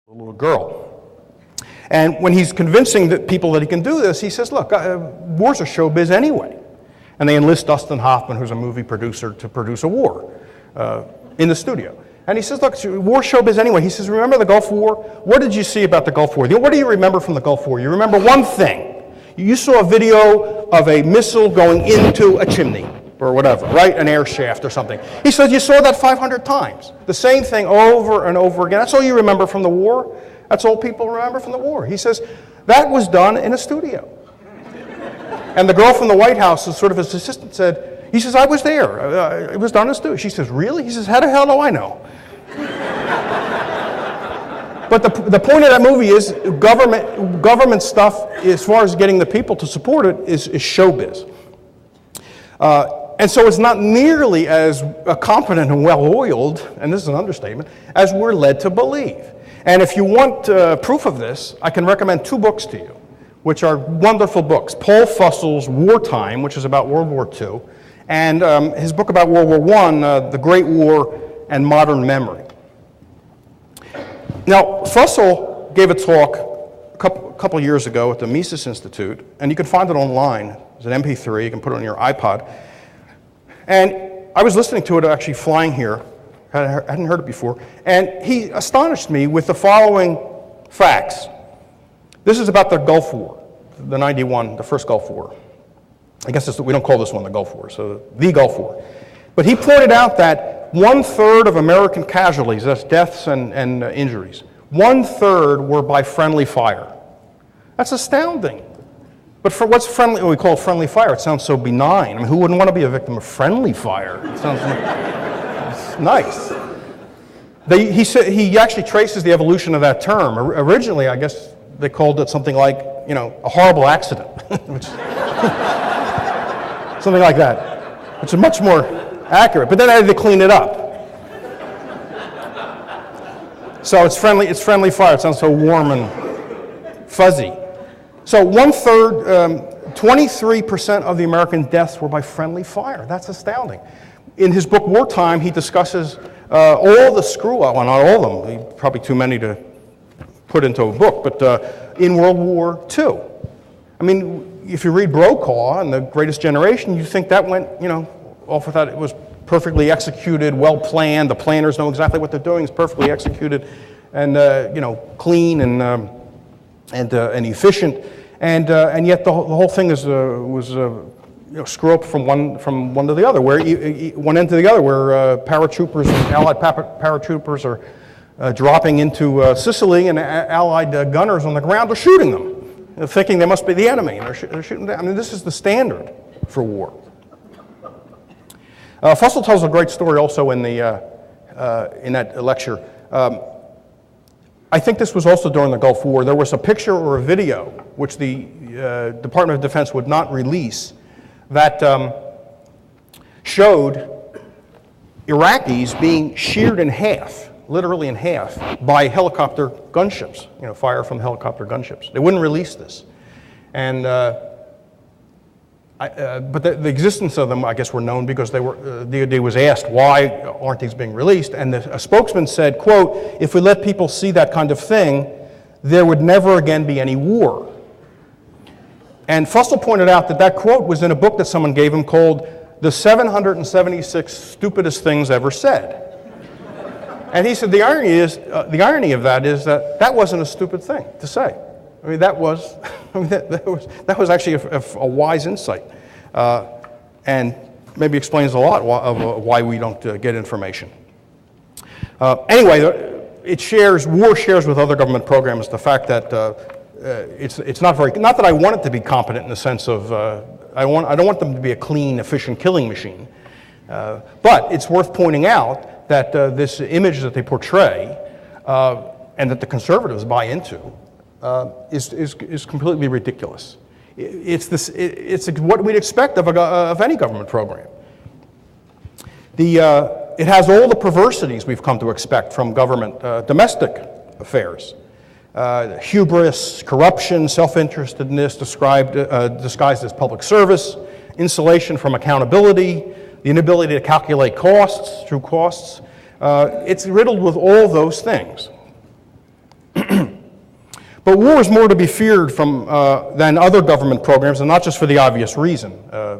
a little girl. And when he's convincing the people that he can do this, he says, look, war's a showbiz anyway. And they enlist Dustin Hoffman, who's a movie producer, to produce a war in the studio. And he says, look, war showbiz anyway. He says, remember the Gulf War? What did you see about the Gulf War? What do you remember from the Gulf War? You remember one thing. You saw a video of a missile going into a chimney or whatever, right? An air shaft or something. He says, you saw that 500 times. The same thing over and over again. That's all you remember from the war? That's all people remember from the war. He says, that was done in a studio. And the girl from the White House, sort of his assistant, said, he says, I was there. It was done in a studio. She says, really? He says, how the hell do I know? But the point of that movie is government stuff, as far as getting the people to support it, is showbiz. And so it's not nearly as competent and well-oiled, and this is an understatement, as we're led to believe. And if you want proof of this, I can recommend two books to you, which are wonderful books. Paul Fussel's Wartime, which is about World War II, and his book about World War I, The Great War and Modern Memory. Now, Fussell gave a talk a couple years ago at the Mises Institute, and you can find it online. It's an MP3, you can put it on your iPod. And I was listening to it actually flying here. I hadn't heard it before. And he astonished me with the following facts. This is about the Gulf War, the first Gulf War. I guess we don't call this one the Gulf War, so the Gulf War. But he pointed out that 1/3 of American casualties, that's deaths and injuries, 1/3 were by friendly fire. That's astounding. But for what's friendly, we call it friendly fire, it sounds so benign. I mean, who wouldn't want to be a victim of friendly fire? It sounds it's nice. He actually traces the evolution of that term. Originally, I guess they called it something like, a horrible accident, something like that, which is much more accurate. But then I had to clean it up. So it's friendly fire. It sounds so warm and fuzzy. So 1/3, 23% of the American deaths were by friendly fire. That's astounding. In his book Wartime, he discusses all the screw-up, well, not all of them, probably too many to put into a book, but in World War II. I mean, if you read Brokaw and The Greatest Generation, you think that went, off without, it was perfectly executed, well-planned, the planners know exactly what they're doing, it's perfectly executed, and, clean and efficient. And yet the whole thing was screw up from one to the other, where one end to the other, where paratroopers, Allied paratroopers are dropping into Sicily, and Allied gunners on the ground are shooting them, thinking they must be the enemy, and they're shooting them. I mean, this is the standard for war. Fussell tells a great story also in that lecture. I think this was also during the Gulf War. There was a picture or a video, which the Department of Defense would not release, that showed Iraqis being sheared in half, literally in half, by helicopter gunships, fire from helicopter gunships. They wouldn't release this. And, but the existence of them, I guess, were known because the DoD was asked, why aren't these being released? And a spokesman said, quote, if we let people see that kind of thing, there would never again be any war. And Fussell pointed out that quote was in a book that someone gave him called The 776 Stupidest Things Ever Said. And he said the irony of that is that wasn't a stupid thing to say. I mean, that was actually a wise insight, and maybe explains a lot of why we don't get information. Anyway, war shares with other government programs the fact that it's not that I want it to be competent in the sense of I don't want them to be a clean, efficient killing machine, but it's worth pointing out that this image that they portray and that the conservatives buy into is completely ridiculous. It's what we'd expect of any government program. It has all the perversities we've come to expect from government domestic affairs. Hubris, corruption, self-interestedness disguised as public service, insulation from accountability, the inability to calculate costs, true costs. It's riddled with all those things. But war is more to be feared than other government programs, and not just for the obvious reason,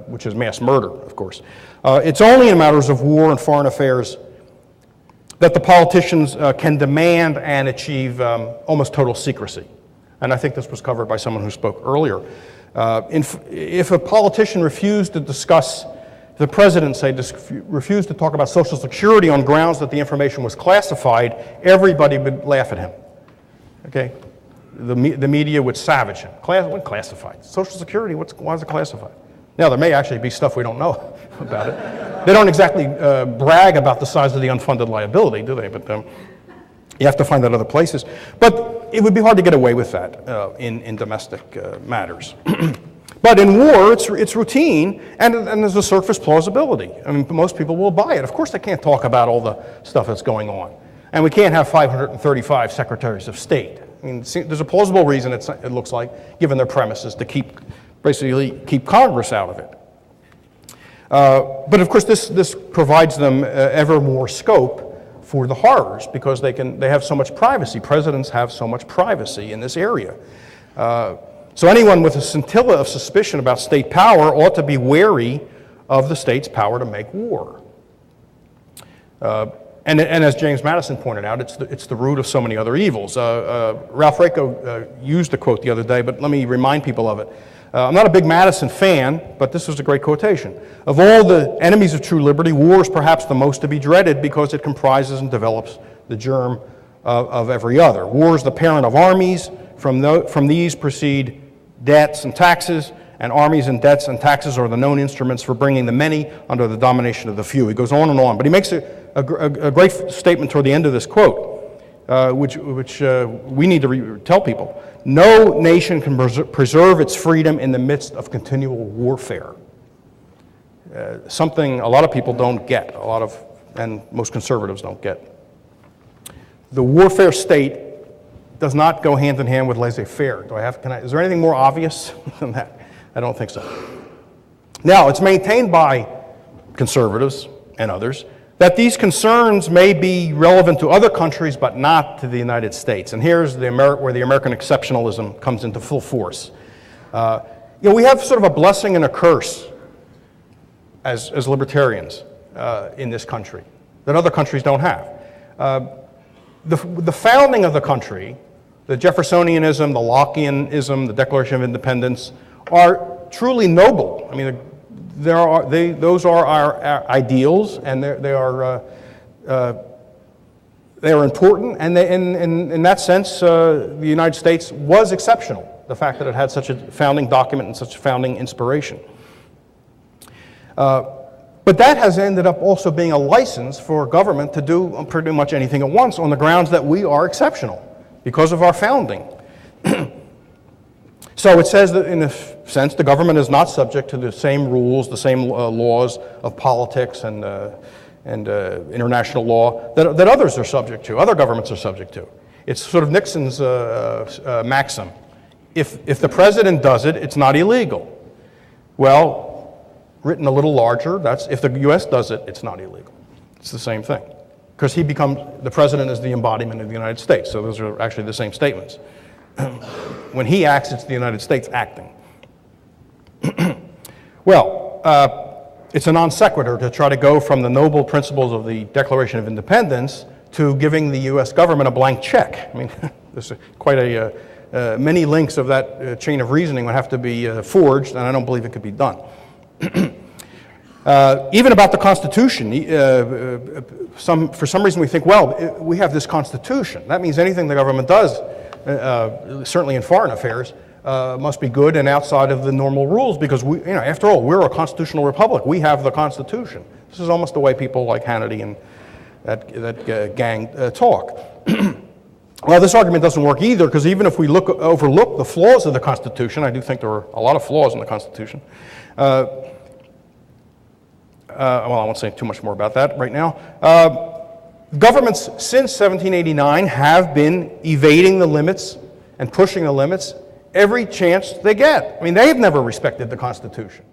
which is mass murder, of course. It's only in matters of war and foreign affairs that the politicians can demand and achieve almost total secrecy. And I think this was covered by someone who spoke earlier. If a politician refused to discuss, the president, say, refused to talk about Social Security on grounds that the information was classified, everybody would laugh at him. Okay? The media would savage him. What classified? Social Security, why is it classified? Now, there may actually be stuff we don't know about it. They don't exactly brag about the size of the unfunded liability, do they? But you have to find that other places. But it would be hard to get away with that in domestic matters. But in war, it's routine, and there's a surface plausibility. I mean, most people will buy it. Of course, they can't talk about all the stuff that's going on. And we can't have 535 secretaries of state. I mean, there's a plausible reason, it looks like, given their premises, to basically keep Congress out of it. But of course, this provides them ever more scope for the horrors, because they have so much privacy. Presidents have so much privacy in this area. So anyone with a scintilla of suspicion about state power ought to be wary of the state's power to make war. And as James Madison pointed out, it's the root of so many other evils. Ralph Raico used the quote the other day, but let me remind people of it. I'm not a big Madison fan, but this was a great quotation. Of all the enemies of true liberty, war is perhaps the most to be dreaded because it comprises and develops the germ of every other. War is the parent of armies. From these proceed debts and taxes, and armies and debts and taxes are the known instruments for bringing the many under the domination of the few. He goes on and on, but he makes a great statement toward the end of this quote, which we need to tell people. No nation can preserve its freedom in the midst of continual warfare. Something a lot of people don't get, and most conservatives don't get. The warfare state does not go hand in hand with laissez-faire. Is there anything more obvious than that? I don't think so. Now, it's maintained by conservatives and others that these concerns may be relevant to other countries, but not to the United States. And here's where the American exceptionalism comes into full force. We have sort of a blessing and a curse as libertarians in this country that other countries don't have. The founding of the country, the Jeffersonianism, the Lockeanism, the Declaration of Independence, are truly noble. I mean, those are our ideals, and they are important. And in that sense, the United States was exceptional. The fact that it had such a founding document and such a founding inspiration. But that has ended up also being a license for government to do pretty much anything at once on the grounds that we are exceptional because of our founding. So it says that, in a sense, the government is not subject to the same rules, the same laws of politics and international law that others are subject to, other governments are subject to. It's sort of Nixon's maxim. If the president does it, it's not illegal. Well, written a little larger, that's if the U.S. does it, it's not illegal. It's the same thing. Because the president is the embodiment of the United States, so those are actually the same statements. When he acts, it's the United States acting. Well, it's a non sequitur to try to go from the noble principles of the Declaration of Independence to giving the U.S. government a blank check. I mean, there's quite many links of that chain of reasoning would have to be forged, and I don't believe it could be done. Even about the Constitution, for some reason we think, well, we have this Constitution. That means anything the government does, certainly in foreign affairs, must be good and outside of the normal rules because, after all, we're a constitutional republic. We have the Constitution. This is almost the way people like Hannity and that gang talk. Well, this argument doesn't work either because even if we overlook the flaws of the Constitution, I do think there are a lot of flaws in the Constitution. Well, I won't say too much more about that right now. Governments since 1789 have been evading the limits and pushing the limits every chance they get. I mean, they've never respected the Constitution.